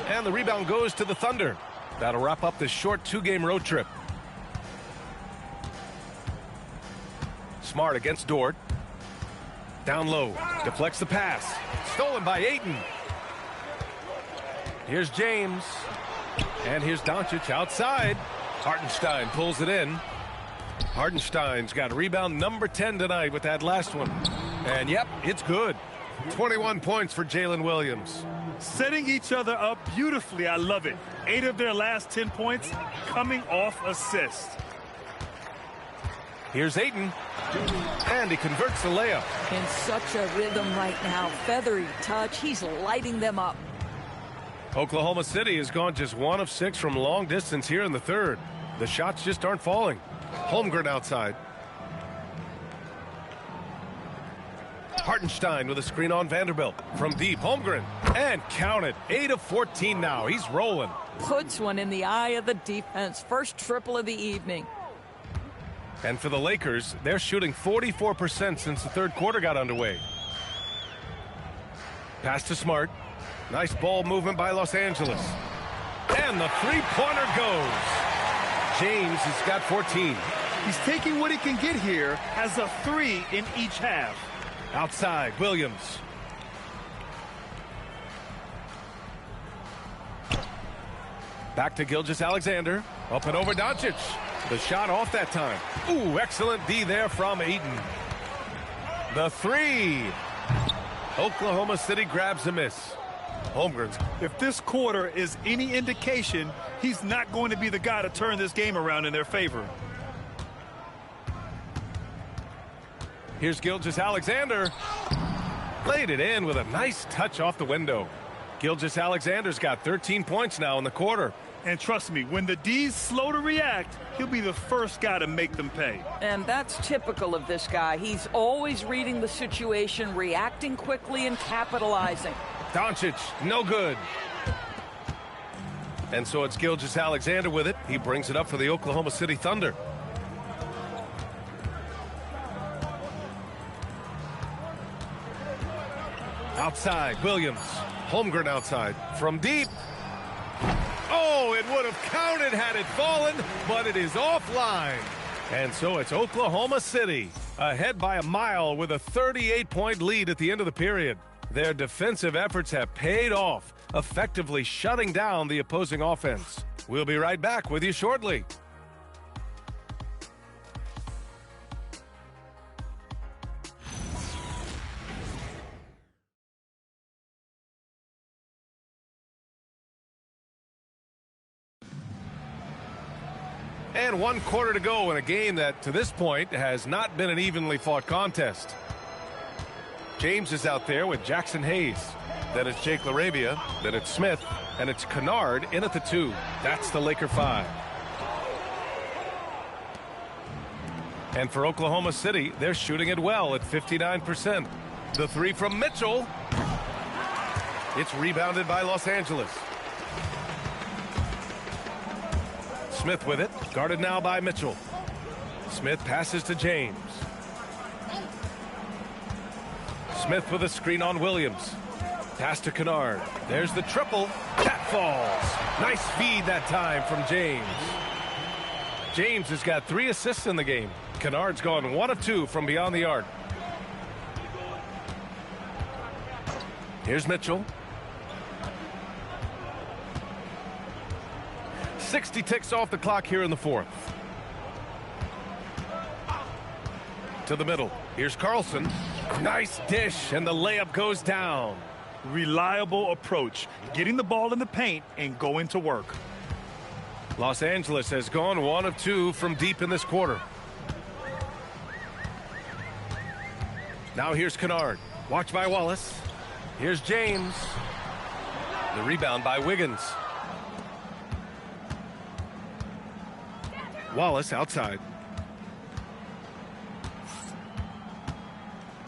And the rebound goes to the Thunder. That'll wrap up this short 2-game road trip. Smart against Dort. Down low. Deflects the pass. Stolen by Ayton. Here's James. And here's Doncic outside. Hartenstein pulls it in. Hartenstein's got rebound number 10 tonight with that last one. And yep, it's good. 21 points for Jalen Williams. Setting each other up beautifully. I love it. 8 of their last 10 points coming off assist. Here's Ayton. And he converts the layup. In such a rhythm right now. Feathery touch. He's lighting them up. Oklahoma City has gone just 1 of 6 from long distance here in the third. The shots just aren't falling. Holmgren outside. Hartenstein with a screen on Vanderbilt. From deep, Holmgren. And count it. 8 of 14 now. He's rolling. Puts one in the eye of the defense. First triple of the evening. And for the Lakers, they're shooting 44% since the third quarter got underway. Pass to Smart. Nice ball movement by Los Angeles. And the three-pointer goes. James has got 14. He's taking what he can get here as a 3 in each half. Outside, Williams. Back to Gilgeous-Alexander. Up and over Doncic. The shot off that time. Ooh, excellent D there from Ayton. The three. Oklahoma City grabs a miss. Holmgren's. If this quarter is any indication, he's not going to be the guy to turn this game around in their favor. Here's Gilgeous-Alexander. Laid it in with a nice touch off the window. Gilgeous-Alexander's got 13 points now in the quarter. And trust me, when the D's slow to react, he'll be the first guy to make them pay. And that's typical of this guy. He's always reading the situation, reacting quickly, and capitalizing. Doncic, no good. And so it's Gilgeous-Alexander with it. He brings it up for the Oklahoma City Thunder. Outside, Williams. Holmgren outside. From deep. Oh, it would have counted had it fallen, but it is offline. And so it's Oklahoma City ahead by a mile with a 38-point lead at the end of the period. Their defensive efforts have paid off, effectively shutting down the opposing offense. We'll be right back with you shortly. And 1 quarter to go in a game that, to this point, has not been an evenly fought contest. James is out there with Jackson Hayes. Then it's Jake LaRavia. Then it's Smith. And it's Kennard in at the 2. That's the Laker 5. And for Oklahoma City, they're shooting it well at 59%. The 3 from Mitchell. It's rebounded by Los Angeles. Smith with it, guarded now by Mitchell. Smith passes to James. Smith with a screen on Williams. Pass to Kennard. There's the triple. That falls. Nice feed that time from James. James has got 3 assists in the game. Kennard's gone 1 of 2 from beyond the arc. Here's Mitchell. 60 ticks off the clock here in the 4th. To the middle. Here's Carlson. Nice dish, and the layup goes down. Reliable approach. Getting the ball in the paint and going to work. Los Angeles has gone 1 of 2 from deep in this quarter. Now here's Kennard. Watch by Wallace. Here's James. The rebound by Wiggins. Wallace outside.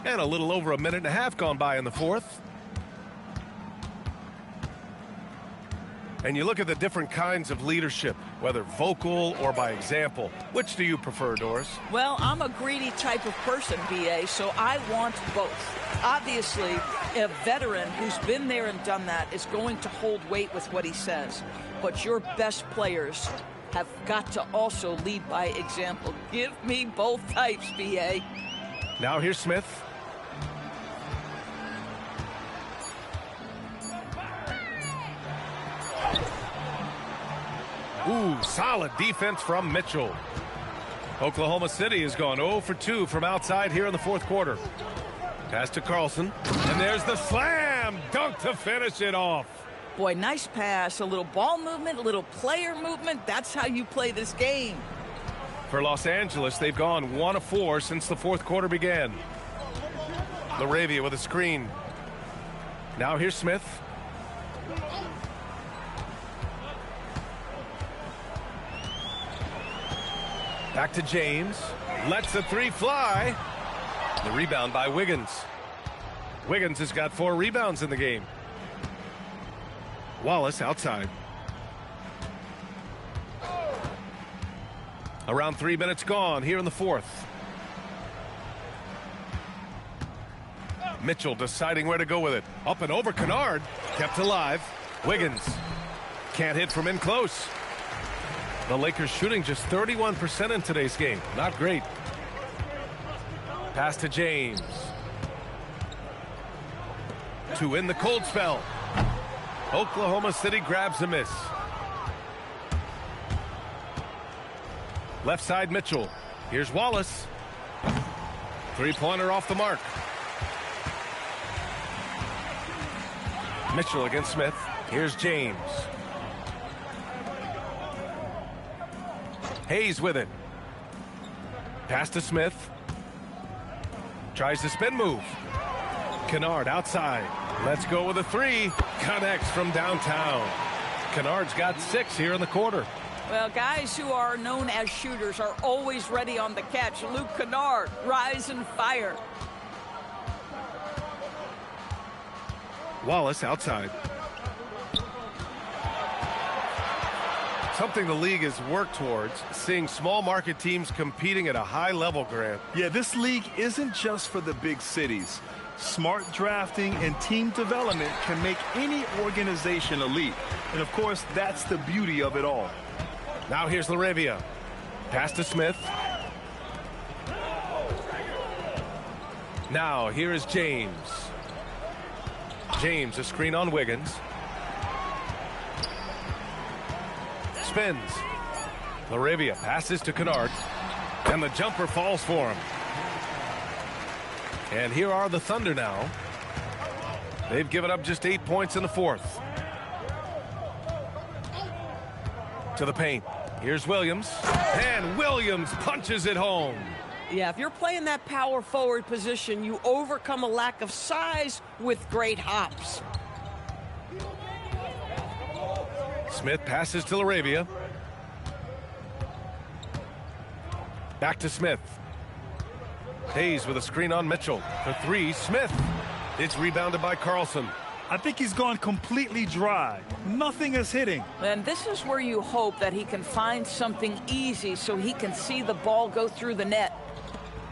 And a little over a minute and a half gone by in the 4th. And you look at the different kinds of leadership, whether vocal or by example. Which do you prefer, Doris? Well, I'm a greedy type of person, B.A., so I want both. Obviously, a veteran who's been there and done that is going to hold weight with what he says. But your best players have got to also lead by example. Give me both types, B.A. Now here's Smith. Ooh, solid defense from Mitchell. Oklahoma City has gone 0 for 2 from outside here in the 4th quarter. Pass to Carlson. And there's the slam dunk to finish it off. Boy, nice pass, a little ball movement, a little player movement. That's how you play this game. For Los Angeles, they've gone 1 of 4 since the 4th quarter began. LaRavia with a screen. Now here's Smith. Back to James. Lets the 3 fly. The rebound by Wiggins. Wiggins has got 4 rebounds in the game. Wallace outside. Around 3 minutes gone here in the fourth. Mitchell deciding where to go with it. Up and over Kennard. Kept alive. Wiggins can't hit from in close. The Lakers shooting just 31% in today's game. Not great. Pass to James. To end the cold spell. Oklahoma City grabs a miss. Left side Mitchell. Here's Wallace. Three-pointer off the mark. Mitchell against Smith. Here's James. Hayes with it. Pass to Smith. Tries the spin move. Kennard outside. Let's go with a three. Connects from downtown. Kennard's got 6 here in the quarter. Well, guys who are known as shooters are always ready on the catch. Luke Kennard, rise and fire. Wallace outside. Something the league has worked towards, seeing small market teams competing at a high level, Grant. Yeah, this league isn't just for the big cities. Smart drafting and team development can make any organization elite. And of course, that's the beauty of it all. Now here's Laravia. Pass to Smith. Now here is James. James, a screen on Wiggins. Spins. Laravia passes to Kennard. And the jumper falls for him. And here are the Thunder now. They've given up just 8 points in the fourth. To the paint. Here's Williams. And Williams punches it home. Yeah, if you're playing that power forward position, you overcome a lack of size with great hops. Smith passes to Laravia. Back to Smith. Hayes with a screen on Mitchell. For three, Smith. It's rebounded by Carlson. I think he's gone completely dry. Nothing is hitting. And this is where you hope that he can find something easy so he can see the ball go through the net.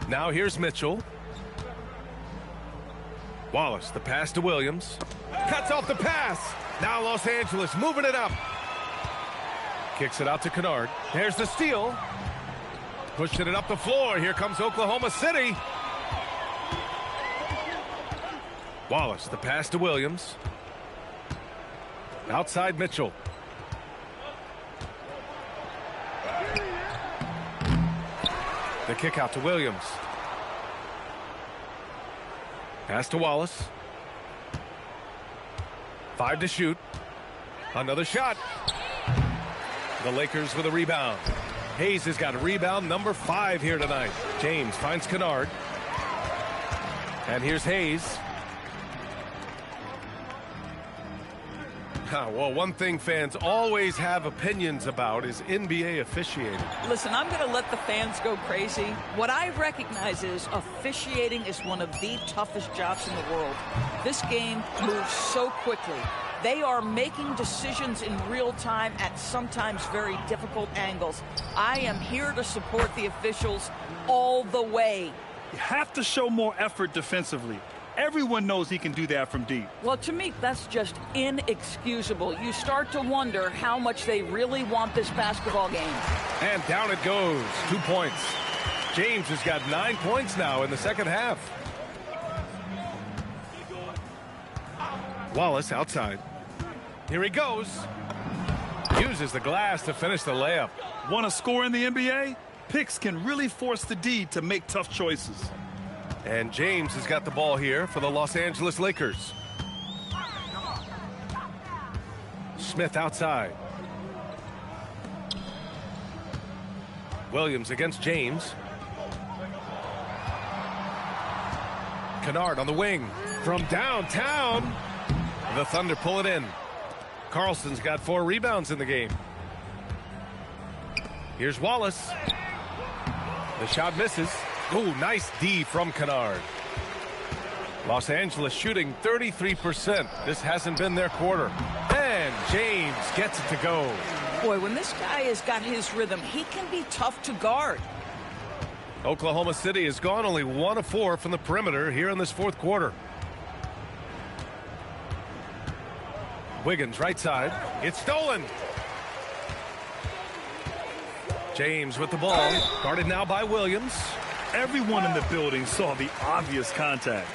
Now here's Mitchell. Wallace, the pass to Williams. Cuts off the pass. Now Los Angeles moving it up. Kicks it out to Kennard. There's the steal. Pushing it up the floor. Here comes Oklahoma City. Wallace, the pass to Williams. Outside Mitchell. The kick out to Williams. Pass to Wallace. 5 to shoot. Another shot. The Lakers with a rebound. Hayes has got a rebound number 5 here tonight. James finds Kennard. And here's Hayes. Well, one thing fans always have opinions about is NBA officiating. Listen, I'm going to let the fans go crazy. What I recognize is officiating is one of the toughest jobs in the world. This game moves so quickly. They are making decisions in real time at sometimes very difficult angles. I am here to support the officials all the way. You have to show more effort defensively. Everyone knows he can do that from deep. Well, to me, that's just inexcusable. You start to wonder how much they really want this basketball game. And down it goes. 2 points. James has got 9 points now in the second half. Wallace outside. Here he goes. Uses the glass to finish the layup. Want to score in the NBA? Picks can really force the D to make tough choices. And James has got the ball here for the Los Angeles Lakers. Smith outside. Williams against James. Kennard on the wing. From downtown. The Thunder pull it in. Carlson's got 4 rebounds in the game. Here's Wallace. The shot misses. Oh, nice D from Kennard. Los Angeles shooting 33%. This hasn't been their quarter. And James gets it to go. Boy, when this guy has got his rhythm, he can be tough to guard. Oklahoma City has gone only 1 of 4 from the perimeter here in this fourth quarter. Wiggins right side. It's stolen. James with the ball. Guarded now by Williams. Everyone in the building saw the obvious contact.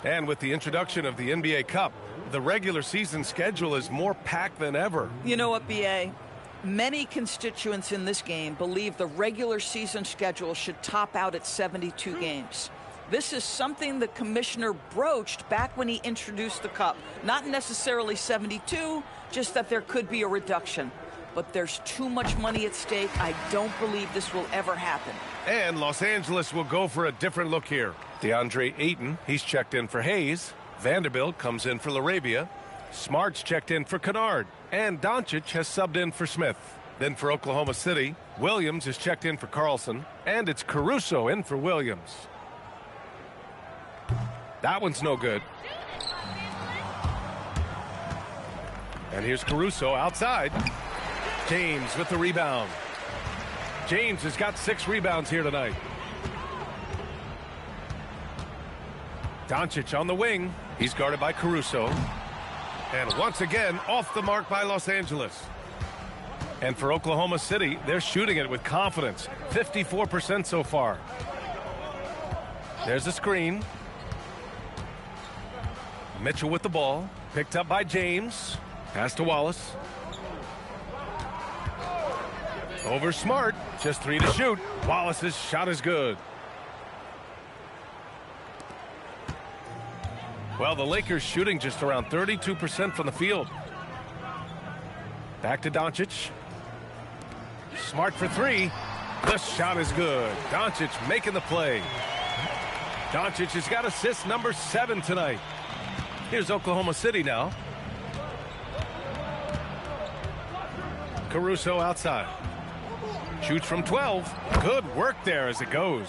And with the introduction of the NBA Cup, the regular season schedule is more packed than ever. You know what, B.A.? Many constituents in this game believe the regular season schedule should top out at 72 games. This is something the commissioner broached back when he introduced the Cup. Not necessarily 72, just that there could be a reduction. But there's too much money at stake. I don't believe this will ever happen. And Los Angeles will go for a different look here. DeAndre Ayton, he's checked in for Hayes. Vanderbilt comes in for LaRabia. Smart's checked in for Kennard. And Doncic has subbed in for Smith. Then for Oklahoma City, Williams is checked in for Carlson. And it's Caruso in for Williams. That one's no good. And here's Caruso outside. James with the rebound. James has got 6 rebounds here tonight. Doncic on the wing. He's guarded by Caruso. And once again, off the mark by Los Angeles. And for Oklahoma City, they're shooting it with confidence. 54% so far. There's a screen. Mitchell with the ball. Picked up by James. Pass to Wallace. Over Smart. Just 3 to shoot. Wallace's shot is good. Well, the Lakers shooting just around 32% from the field. Back to Doncic. Smart for 3. The shot is good. Doncic making the play. Doncic has got assist number 7 tonight. Here's Oklahoma City now. Caruso outside. Shoots from 12. Good work there as it goes.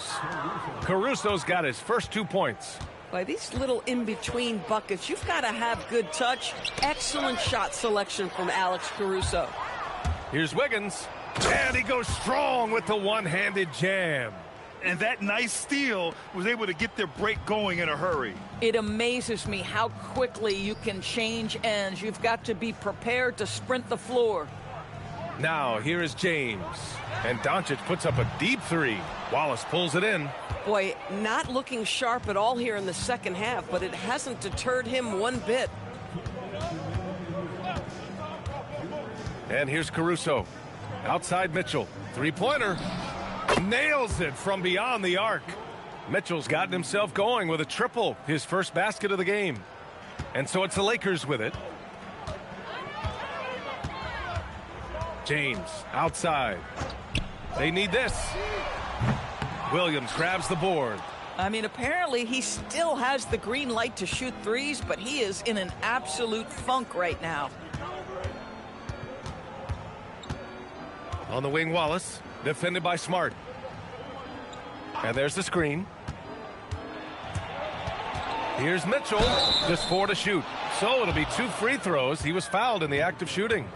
Caruso's got his first 2 points. By these little in-between buckets, you've got to have good touch. Excellent shot selection from Alex Caruso. Here's Wiggins. And he goes strong with the one-handed jam. And that nice steal was able to get their break going in a hurry. It amazes me how quickly you can change ends. You've got to be prepared to sprint the floor. Now here is James. And Doncic puts up a deep 3. Wallace pulls it in. Boy, not looking sharp at all here in the second half, but it hasn't deterred him one bit. And here's Caruso. Outside Mitchell. 3-pointer. Nails it from beyond the arc. Mitchell's gotten himself going with a triple. His first basket of the game. And so it's the Lakers with it. James outside. They need this. Williams grabs the board. I mean, apparently he still has the green light to shoot threes, but he is in an absolute funk right now. On the wing, Wallace, defended by Smart. And there's the screen. Here's Mitchell, just 4 to shoot. So it'll be 2 free throws. He was fouled in the act of shooting.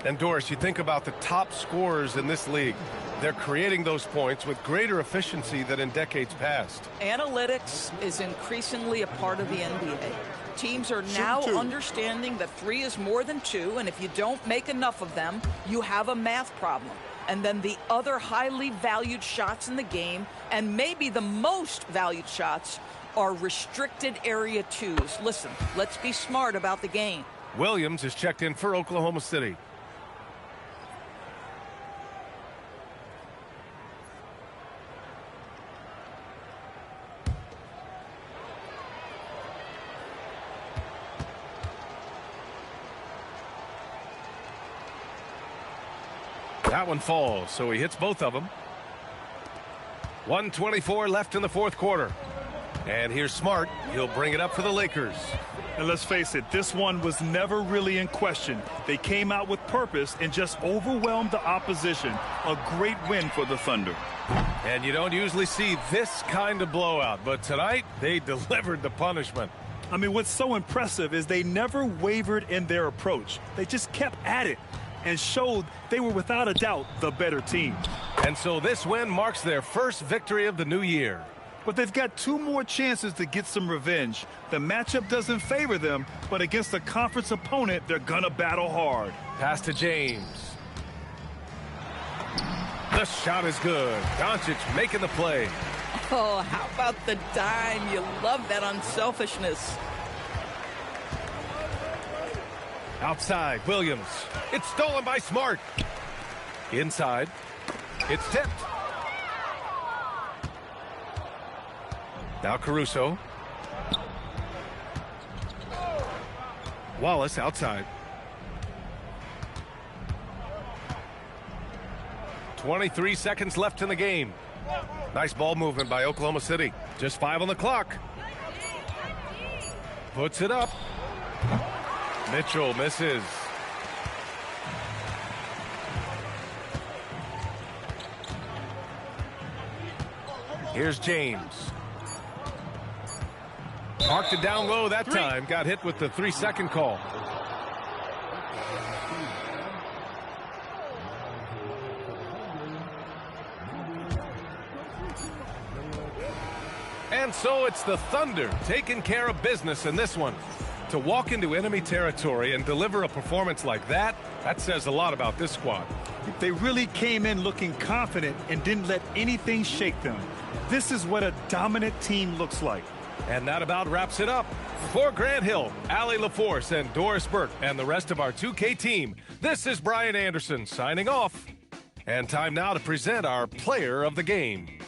And Doris, you think about the top scorers in this league. They're creating those points with greater efficiency than in decades past. Analytics is increasingly a part of the NBA. Teams are now understanding that 3 is more than 2, and if you don't make enough of them, you have a math problem. And then the other highly valued shots in the game, and maybe the most valued shots, are restricted area 2s. Listen, let's be smart about the game. Williams is checked in for Oklahoma City. That one falls, so he hits both of them. 1:24 left in the fourth quarter. And here's Smart. He'll bring it up for the Lakers. And let's face it, this one was never really in question. They came out with purpose and just overwhelmed the opposition. A great win for the Thunder. And you don't usually see this kind of blowout, but tonight they delivered the punishment. I mean, what's so impressive is they never wavered in their approach. They just kept at it and showed they were without a doubt the better team. And so this win marks their first victory of the new year. But they've got 2 more chances to get some revenge. The matchup doesn't favor them, but against a conference opponent, they're gonna battle hard. Pass to James. The shot is good. Doncic making the play. Oh, how about the dime? You love that unselfishness. Outside, Williams. It's stolen by Smart. Inside. It's tipped. Now Caruso. Wallace outside. 23 seconds left in the game. Nice ball movement by Oklahoma City. Just 5 on the clock. Puts it up. Mitchell misses. Here's James. Marked it down low that time. Got hit with the 3-second call. And so it's the Thunder taking care of business in this one. To walk into enemy territory and deliver a performance like that, that says a lot about this squad. They really came in looking confident and didn't let anything shake them. This is what a dominant team looks like. And that about wraps it up. For Grant Hill, Allie LaForce, and Doris Burke, and the rest of our 2K team, this is Brian Anderson signing off. And time now to present our player of the game.